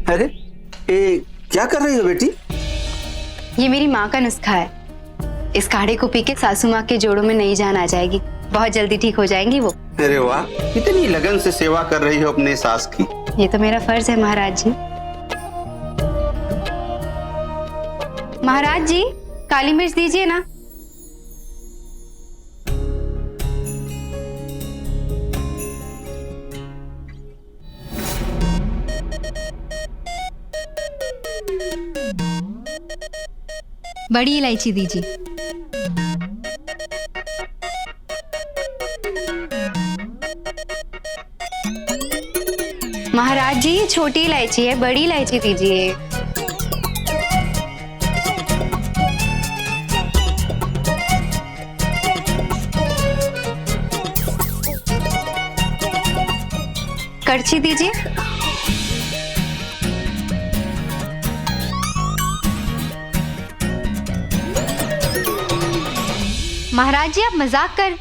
अरे ये क्या कर रही हो बेटी? ये मेरी माँ का नुस्खा है। इस काढ़े को पी के सासू माँ के जोड़ों में नई जान आ जाएगी। बहुत जल्दी ठीक हो जाएंगी वो। अरे वाह, कितनी लगन से सेवा कर रही हो अपने सास की। ये तो मेरा फर्ज है महाराज जी। महाराज जी, काली मिर्च दीजिए ना। बड़ी इलायची दीजिए। महाराज जी, ये छोटी इलायची है, बड़ी इलायची दीजिए। करछी दीजिए। महाराज जी, आप मजाक कर।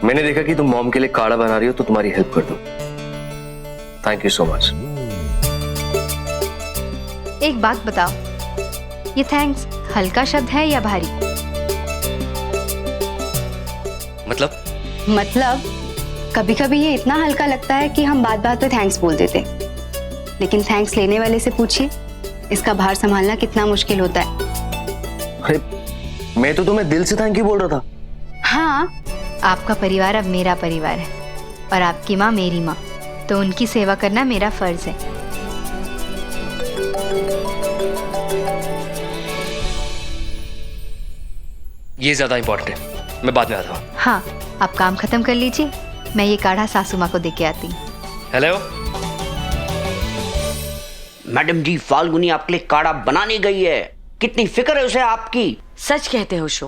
मैंने देखा कि तुम मॉम के लिए काढ़ा बना रही हो तो तुम्हारी हेल्प कर दूं। Thank you so much. एक बात बताओ, ये थैंक्स हल्का शब्द है या भारी? मतलब कभी कभी ये इतना हल्का लगता है कि हम बात बात पे थैंक्स बोल देते, लेकिन थैंक्स लेने वाले से पूछिए, इसका भार संभालना कितना मुश्किल होता है। अरे मैं तो तुम्हें दिल से थैंक यू बोल रहा था। हाँ, आपका परिवार अब मेरा परिवार है और आपकी माँ मेरी माँ, तो उनकी सेवा करना मेरा फर्ज है। ये ज्यादा इंपॉर्टेंट है, मैं बाद में आता हूँ। हाँ, आप काम खत्म कर लीजिए, मैं ये काढ़ा सासू माँ को दे के आती हूँ। हेलो मैडम जी, फाल्गुनी आपके लिए काढ़ा बनाने गई है। कितनी फिक्र है उसे आपकी। सच कहते हो शो,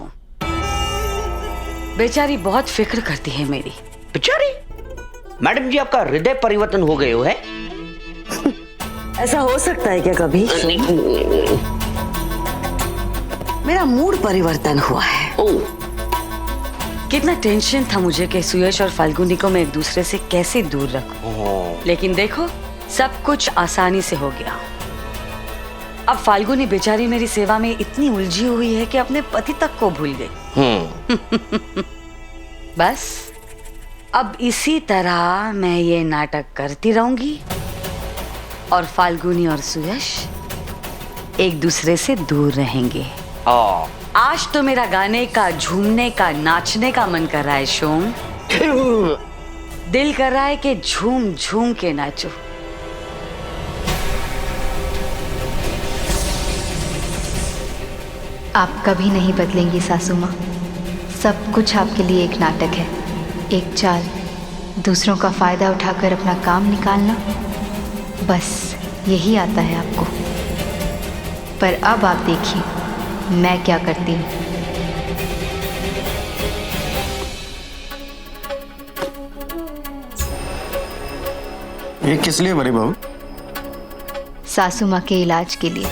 बेचारी बहुत फिक्र करती है मेरी। बेचारी? मैडम जी, आपका हृदय परिवर्तन हो गए हो है? ऐसा हो सकता है क्या कभी? मेरा मूड परिवर्तन हुआ है। कितना टेंशन था मुझे कि सुयश और फाल्गुनी को मैं एक दूसरे से कैसे दूर रखूं, लेकिन देखो सब कुछ आसानी से हो गया। अब फाल्गुनी बेचारी मेरी सेवा में इतनी उलझी हुई है कि अपने पति तक को भूल गई। बस अब इसी तरह मैं ये नाटक करती रहूंगी और फाल्गुनी और सुयश एक दूसरे से दूर रहेंगे। आज तो मेरा गाने का, झूमने का, नाचने का मन कर रहा है शोम। दिल कर रहा है कि झूम झूम के नाचो। आप कभी नहीं बदलेंगी सासू माँ, सब कुछ आपके लिए एक नाटक है, एक चाल, दूसरों का फायदा उठाकर अपना काम निकालना, बस यही आता है आपको। पर अब आप देखिए मैं क्या करती हूँ। ये किस लिए बड़ी बहू? सासू माँ के इलाज के लिए।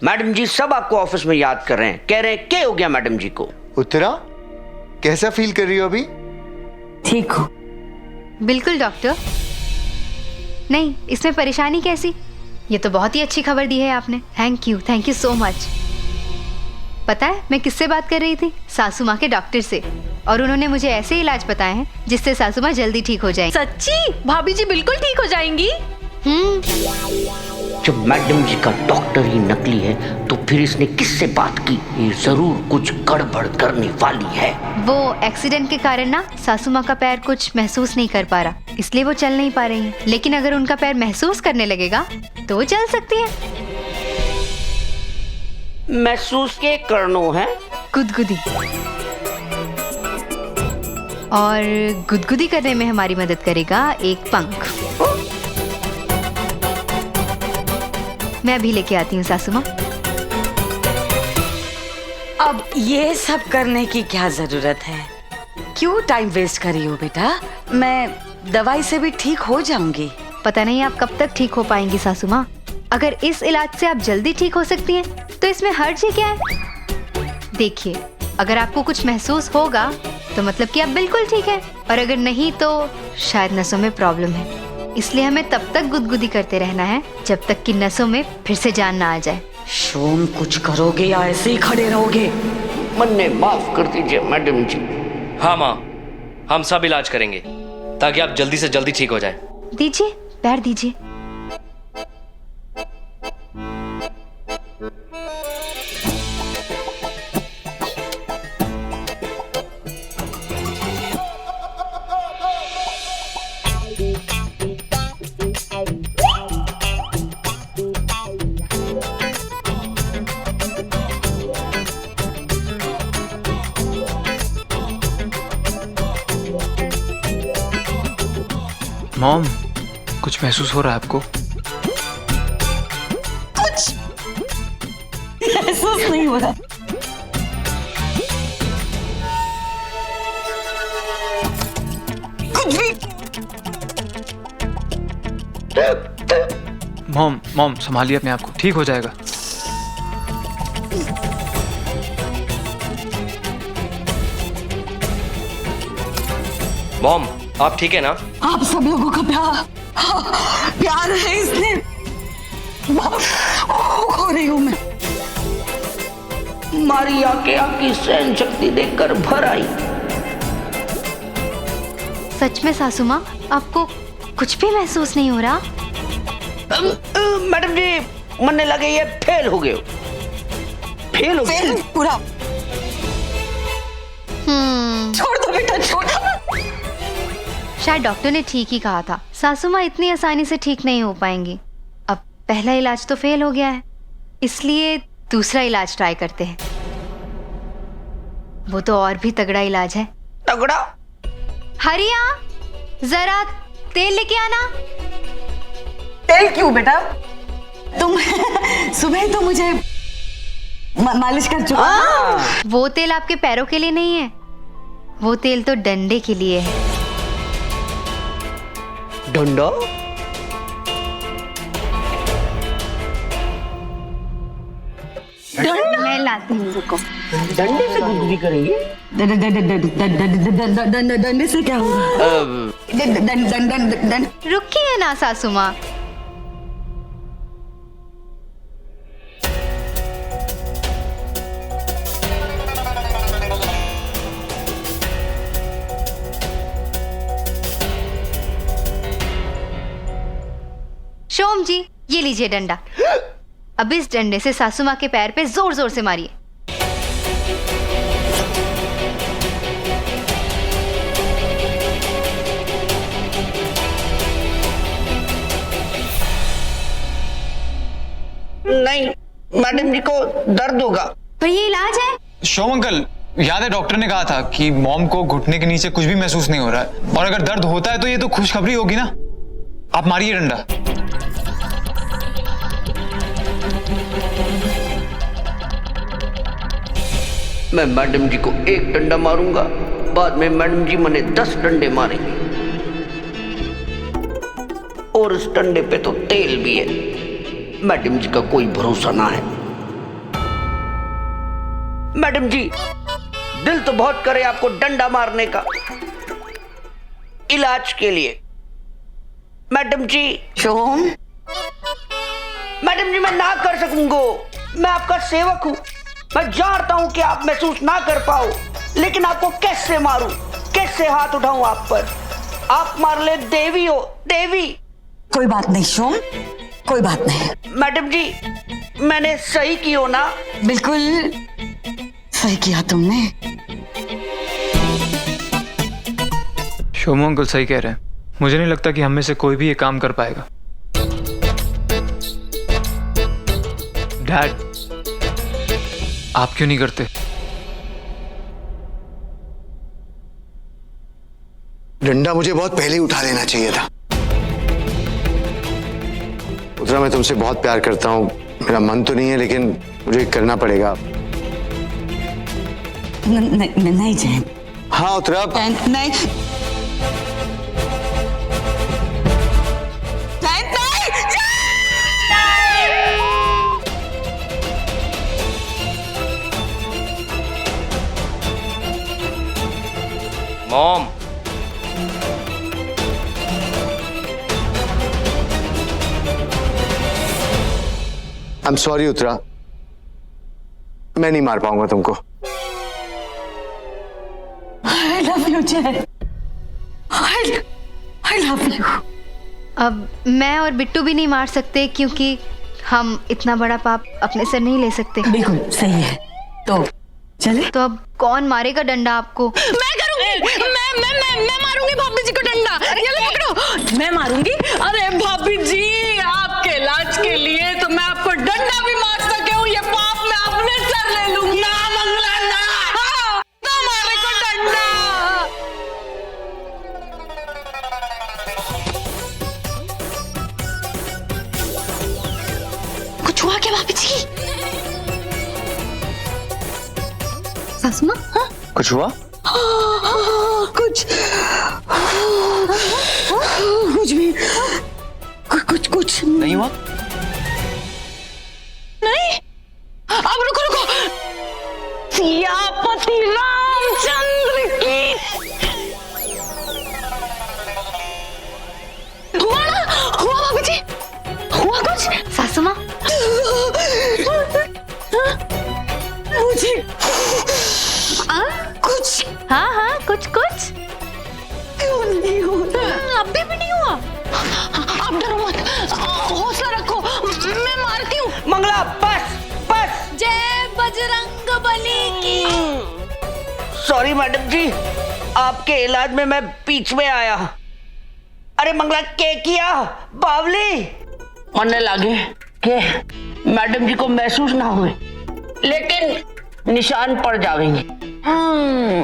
मैडम जी सब आपको ऑफिस में याद कर रहे हैं, कह रहे हैं क्या हो गया मैडम जी को। उत्तरा, कैसा फील कर रही हो अभी? ठीक हो? बिल्कुल डॉक्टर। नहीं, इसमें परेशानी कैसी? ये तो बहुत ही अच्छी खबर दी है आपने। Thank you so much. पता है मैं किससे बात कर रही थी? सासू माँ के डॉक्टर से, और उन्होंने मुझे ऐसे इलाज बताए हैं जिससे सासू माँ जल्दी ठीक हो जाएंगी। सच्ची? भाभी जी बिल्कुल ठीक हो जाएंगी। जब मैडम जी का डॉक्टर ही नकली है तो फिर इसने किससे बात की? ये जरूर कुछ गड़बड़ करने वाली है। वो एक्सीडेंट के कारण ना सासू माँ का पैर कुछ महसूस नहीं कर पा रहा, इसलिए वो चल नहीं पा रही हैं। लेकिन अगर उनका पैर महसूस करने लगेगा तो वो चल सकती है। महसूस के करनो है? गुदगुदी। और गुदगुदी करने में हमारी मदद करेगा एक पंख। मैं अभी लेके आती हूँ सासू माँ। अब ये सब करने की क्या जरूरत है? क्यों टाइम वेस्ट कर रही हो बेटा? मैं दवाई से भी ठीक हो जाऊंगी। पता नहीं आप कब तक ठीक हो पाएंगी सासू माँ। अगर इस इलाज से आप जल्दी ठीक हो सकती हैं तो इसमें हर्ज ही क्या है? देखिए, अगर आपको कुछ महसूस होगा तो मतलब कि आप बिल्कुल ठीक है, और अगर नहीं तो शायद नसों में प्रॉब्लम है। इसलिए हमें तब तक गुदगुदी करते रहना है जब तक कि नसों में फिर से जान ना आ जाए। शोम, कुछ करोगे या ऐसे ही खड़े रहोगे? मन्ने माफ कर दीजिए मैडम जी। हाँ माँ, हम सब इलाज करेंगे ताकि आप जल्दी से जल्दी ठीक हो जाए। दीजिए, पैर दीजिए। मॉम, कुछ महसूस हो रहा है आपको? महसूस नहीं हो रहा। कुछ भी। मॉम संभालिए अपने आप को, ठीक हो जाएगा। मॉम, आप ठीक है ना? आप सब लोगों का प्यार है इसलिए खो रही हूँ मैं। मारिया के आपकी सहन शक्ति देखकर भर आई। सच में सासू माँ, आपको कुछ भी महसूस नहीं हो रहा? मैडम जी, मन्ने लगे ये फेल हो गए। फेल हो गए पूरा। छोड़ दो बेटा, छोड़। शायद डॉक्टर ने ठीक ही कहा था, सासू माँ इतनी आसानी से ठीक नहीं हो पाएंगी। अब पहला इलाज तो फेल हो गया है, इसलिए दूसरा इलाज ट्राई करते हैं। वो तो और भी तगड़ा इलाज है। तगड़ा? हरिया, जरा तेल लेके आना। तेल क्यों बेटा? तुम सुबह तो मुझे मालिश कर चुका। वो तेल आपके पैरों के लिए नहीं है, वो तेल तो डंडे के लिए है। डंडा? मैं लाती हूँ, रुको। डंडे से गुदगुदी करेंगे? डंडे से क्या होगा? रुकिए ना सासू माँ। शोम जी, ये लीजिए डंडा। अब इस डंडे से सासू माँ के पैर पे जोर जोर से मारिए। नहीं, मैडम जी को दर्द होगा। पर ये इलाज है। शोम अंकल, याद है डॉक्टर ने कहा था कि मॉम को घुटने के नीचे कुछ भी महसूस नहीं हो रहा है, और अगर दर्द होता है तो ये तो खुशखबरी होगी ना। आप मारिए डंडा। मैं मैडम जी को एक डंडा मारूंगा, बाद में मैडम जी मने 10 डंडे मारेंगे। और इस डंडे पे तो तेल भी है। मैडम जी का कोई भरोसा ना है। मैडम जी, दिल तो बहुत करे आपको डंडा मारने का, इलाज के लिए। मैडम जी। शोम, मैडम जी, मैं ना कर सकूंगा। मैं आपका सेवक हूं। मैं जानता हूं कि आप महसूस ना कर पाओ, लेकिन आपको कैसे मारूं, कैसे हाथ उठाऊं आप पर? आप मार ले, देवी हो, देवी। कोई बात नहीं शोम, कोई बात नहीं। मैडम जी, मैंने सही किया ना? बिल्कुल सही किया तुमने। शोम अंकल सही कह रहे हैं। मुझे नहीं लगता कि हम में से कोई भी ये काम कर पाएगा। डैड, आप क्यों नहीं करते? डंडा मुझे बहुत पहले ही उठा लेना चाहिए था। उत्तरा, मैं तुमसे बहुत प्यार करता हूं। मेरा मन तो नहीं है, लेकिन मुझे करना पड़ेगा। नहीं जैन। हाँ उत्तरा। नहीं एम सॉरी उत्तरा, मैं नहीं मार पाऊंगा तुमको। I love you, जय। I love you। अब मैं और बिट्टू भी नहीं मार सकते क्योंकि हम इतना बड़ा पाप अपने सर नहीं ले सकते। बिल्कुल सही है। तो चले। तो अब कौन मारेगा डंडा आपको? मैं करूंगी। मैं मारूंगी भाभी जी को डंडा। ये लो पकड़ो। मैं मारूंगी। अरे भाभी जी, आपके इलाज के लिए तो मैं आपको डंडा भी मार सके हूँ। ये पाप मैं अपने सर ले लूंगी। ना मंगला ना। हाँ, ना मारे को डंडा। कुछ हुआ क्या भाभी जी? सासू माँ, कुछ हुआ? कुछ भी कुछ नहीं हुआ? नहीं, अब रुको। सियापति रामचंद्र की हुआ भाभी जी, हुआ कुछ? सासू माँ, मुझे कुछ हाँ कुछ क्यों नहीं होता? अभी भी नहीं हुआ। आप डरो मत, हौसला रखो, मैं मारती हूँ। मंगला बस। जय बजरंगबली की। सॉरी मैडम जी, आपके इलाज में मैं बीच में आया। अरे मंगला क्या किया? बावली मरने लगे के मैडम जी को महसूस ना हुए, लेकिन निशान पड़ जाएंगे।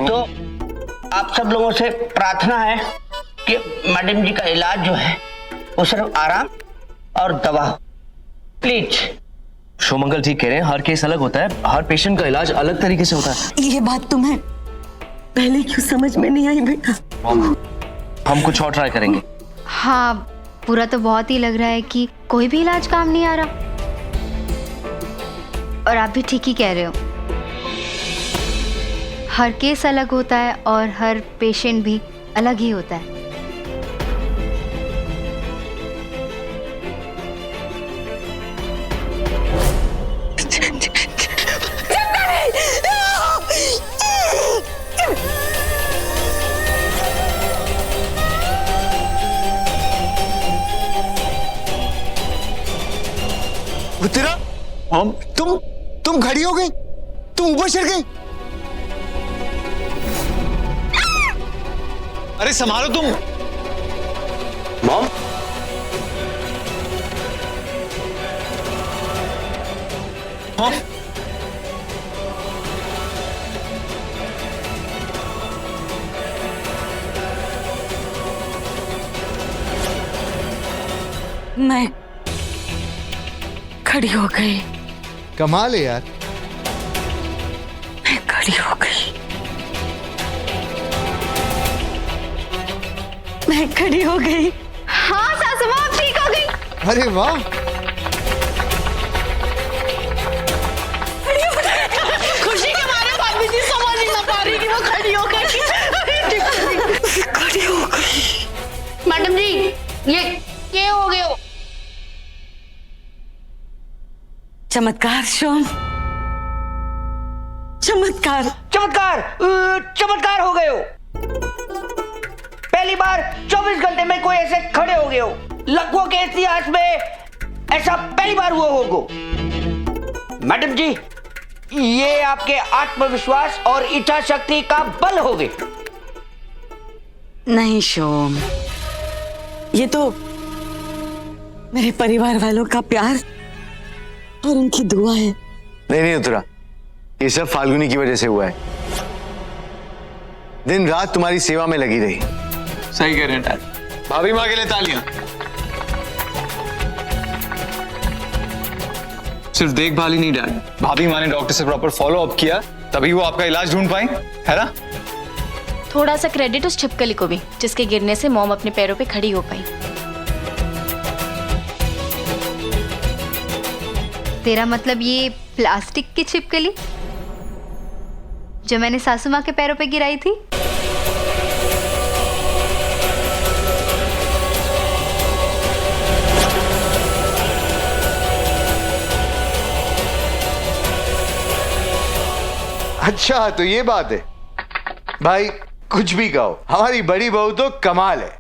तो आप सब लोगों से प्रार्थना है कि मैडम जी का इलाज जो है वो सिर्फ आराम और दवा, प्लीज। शोमंगल ठीक कह रहे हैं, हर केस अलग होता है, हर पेशेंट का इलाज अलग तरीके से होता है। ये बात तुम्हें पहले क्यों समझ में नहीं आई बेटा? हम कुछ और ट्राई करेंगे। हाँ, पूरा तो बहुत ही लग रहा है कि कोई भी इलाज काम नहीं आ रहा। और आप भी ठीक ही कह रहे हो, हर केस अलग होता है और हर पेशेंट भी अलग ही होता है। उत्तरा, तुम खड़ी हो गई? तुम ऊपर चढ़ गई? अरे संभालो तुम। मॉम, हाँ? मैं खड़ी हो गई। कमाल है यार। मैं खड़ी हो गई। मैं खड़ी हो गई। हाँ सासू माँ, आप ठीक हो गई। अरे वाह, खुशी के मारे भाभी जी समझ ही ना पा रही कि वो खड़ी हो गई। खड़ी हो गई। मैडम जी, ये क्या हो गया? चमत्कार शोम, चमत्कार। चमत्कार हो गए हो। पहली बार 24 घंटे में कोई ऐसे खड़े हो गए हो। लकवों के इतिहास में ऐसा पहली बार हुआ होगा। मैडम जी, ये आपके आत्मविश्वास और इच्छा शक्ति का बल हो गए। नहीं शोम, ये तो मेरे परिवार वालों का प्यार और उनकी दुआ है। नहीं उत्तरा, ये सब फाल्गुनी की वजह से हुआ है। दिन रात तुम्हारी सेवा में लगी रही। सही कह रहे हैं डैड। भाभी माँ के लिए तालियां। सिर्फ देखभाल ही नहीं डैड, भाभी माँ ने डॉक्टर से प्रॉपर फॉलो अप किया, तभी वो आपका इलाज ढूंढ पाई, है ना? थोड़ा सा क्रेडिट उस छिपकली को भी, जिसके गिरने से मॉम अपने पैरों पे खड़ी हो पाई। तेरा मतलब ये प्लास्टिक की छिपकली जो मैंने सासू माँ के पैरों पे गिराई थी? अच्छा तो ये बात है भाई, कुछ भी कहो, हमारी बड़ी बहू तो कमाल है।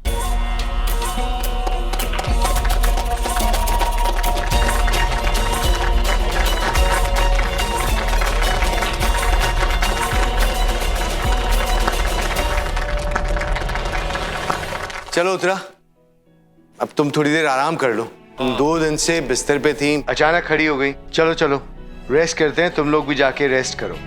चलो उत्तरा, अब तुम थोड़ी देर आराम कर लो। तुम 2 दिन से बिस्तर पे थी, अचानक खड़ी हो गई। चलो चलो रेस्ट करते हैं, तुम लोग भी जाके रेस्ट करो।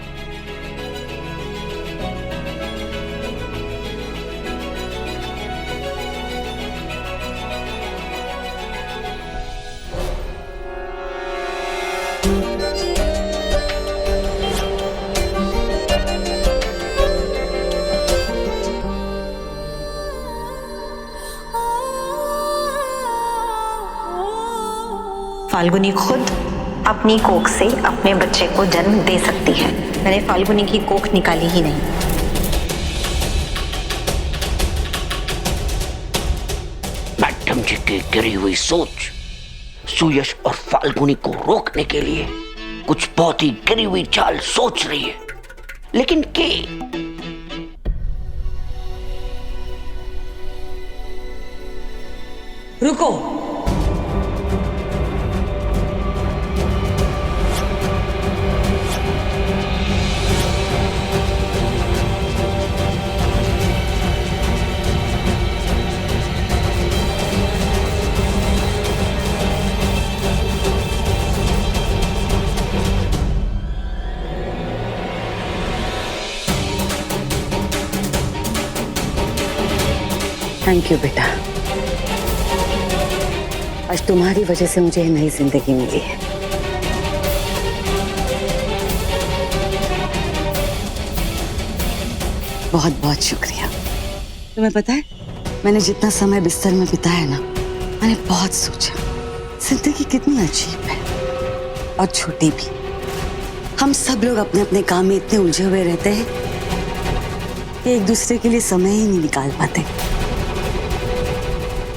फाल्गुनी खुद अपनी कोख से अपने बच्चे को जन्म दे सकती है। मैंने फाल्गुनी की कोख निकाली ही नहीं। मैडम जी की गिरी हुई सोच सुयश और फाल्गुनी को रोकने के लिए कुछ बहुत ही गिरी हुई चाल सोच रही है, लेकिन के रुको, थैंक यू बेटा। आज तुम्हारी वजह से मुझे नई जिंदगी मिली है। बहुत बहुत शुक्रिया। तुम्हें पता है, मैंने जितना समय बिस्तर में बिताया ना, मैंने बहुत सोचा जिंदगी कितनी अजीब है और छोटी भी। हम सब लोग अपने अपने काम में इतने उलझे हुए रहते हैं कि एक दूसरे के लिए समय ही नहीं निकाल पाते।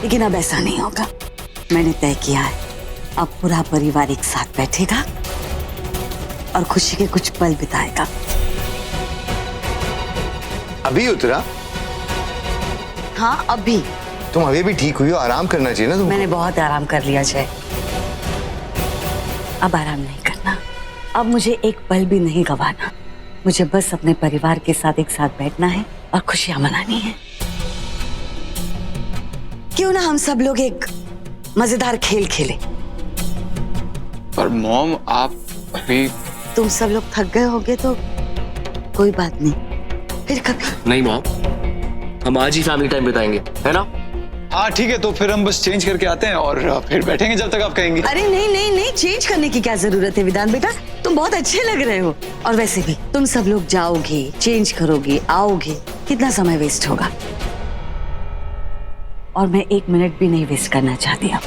लेकिन अब ऐसा नहीं होगा। मैंने तय किया है, अब पूरा परिवार एक साथ बैठेगा और खुशी के कुछ पल बिताएगा। अभी उत्तरा? हाँ अभी। तुम अभी भी ठीक हुई हो, आराम करना चाहिए ना तुमको। मैंने बहुत आराम कर लिया जय, अब आराम नहीं करना। अब मुझे एक पल भी नहीं गंवाना। मुझे बस अपने परिवार के साथ एक साथ बैठना है और खुशियां मनानी है। क्यों ना हम सब लोग एक मजेदार खेल खेले। पर मॉम आप अभी। तुम सब लोग थक गए होगे तो कोई बात नहीं, फिर कभी। नहीं मॉम, हम आज ही फैमिली टाइम बिताएंगे, है ना? हाँ ठीक है, तो फिर हम बस चेंज करके आते हैं और फिर बैठेंगे जब तक आप कहेंगे। अरे नहीं नहीं नहीं, चेंज करने की क्या जरूरत है विधान बेटा, तुम बहुत अच्छे लग रहे हो। और वैसे भी तुम सब लोग जाओगे, चेंज करोगे, आओगे, कितना समय वेस्ट होगा। और मैं 1 मिनट भी नहीं वेस्ट करना चाहती अब।